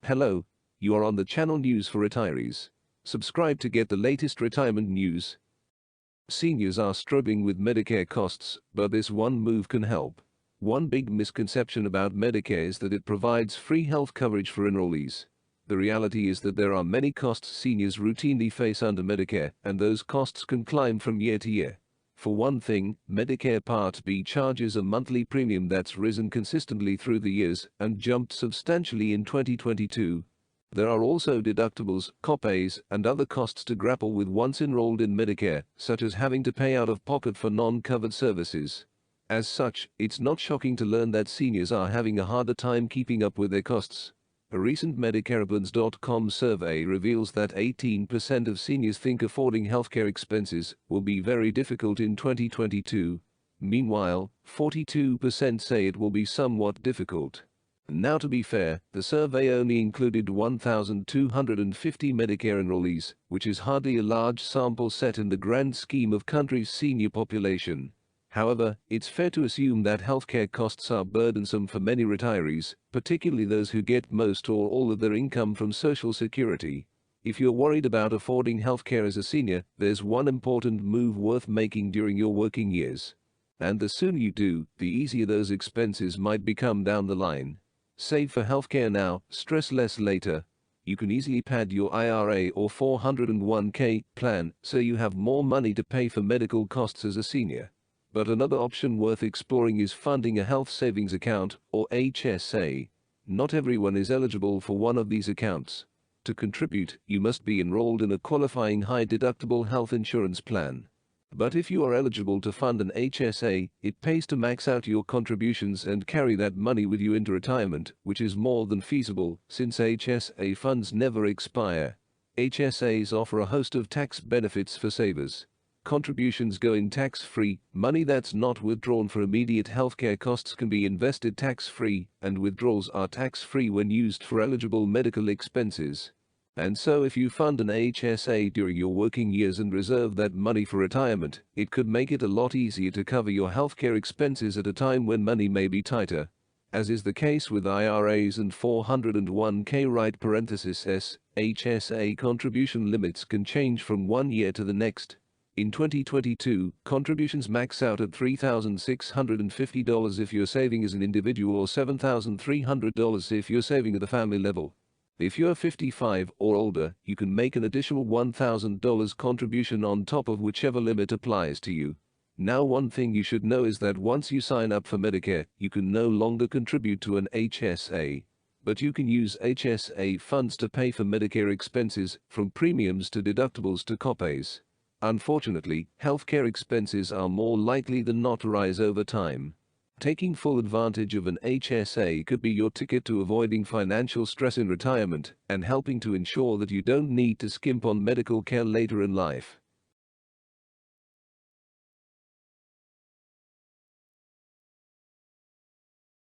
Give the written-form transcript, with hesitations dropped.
Hello, you are on the channel News for Retirees. Subscribe to get the latest retirement news. Seniors are struggling with Medicare costs, but this one move can help. One big misconception about Medicare is that it provides free health coverage for enrollees. The reality is that there are many costs seniors routinely face under Medicare, and those costs can climb from year to year. For one thing, Medicare Part B charges a monthly premium that's risen consistently through the years and jumped substantially in 2022. There are also deductibles, copays, and other costs to grapple with once enrolled in Medicare, such as having to pay out of pocket for non-covered services. As such, it's not shocking to learn that seniors are having a harder time keeping up with their costs. A recent MedicarePlans.com survey reveals that 18% of seniors think affording healthcare expenses will be very difficult in 2022. Meanwhile, 42% say it will be somewhat difficult. Now, to be fair, the survey only included 1,250 Medicare enrollees, which is hardly a large sample set in the grand scheme of country's senior population. However, it's fair to assume that healthcare costs are burdensome for many retirees, particularly those who get most or all of their income from Social Security. If you're worried about affording healthcare as a senior, there's one important move worth making during your working years. And the sooner you do, the easier those expenses might become down the line. Save for healthcare now, stress less later. You can easily pad your IRA or 401k plan so you have more money to pay for medical costs as a senior. But another option worth exploring is funding a health savings account, or HSA. Not everyone is eligible for one of these accounts. To contribute, you must be enrolled in a qualifying high-deductible health insurance plan. But if you are eligible to fund an HSA, it pays to max out your contributions and carry that money with you into retirement, which is more than feasible, since HSA funds never expire. HSAs offer a host of tax benefits for savers. Contributions go in tax-free, money that's not withdrawn for immediate healthcare costs can be invested tax-free, and withdrawals are tax-free when used for eligible medical expenses. And so if you fund an HSA during your working years and reserve that money for retirement, it could make it a lot easier to cover your healthcare expenses at a time when money may be tighter. As is the case with IRAs and 401k right (S), HSA contribution limits can change from one year to the next. In 2022, contributions max out at $3,650 if you're saving as an individual or $7,300 if you're saving at the family level. If you're 55 or older, you can make an additional $1,000 contribution on top of whichever limit applies to you. Now, one thing you should know is that once you sign up for Medicare, you can no longer contribute to an HSA. But you can use HSA funds to pay for Medicare expenses, from premiums to deductibles to copays. Unfortunately, healthcare expenses are more likely than not to rise over time. Taking full advantage of an HSA could be your ticket to avoiding financial stress in retirement and helping to ensure that you don't need to skimp on medical care later in life.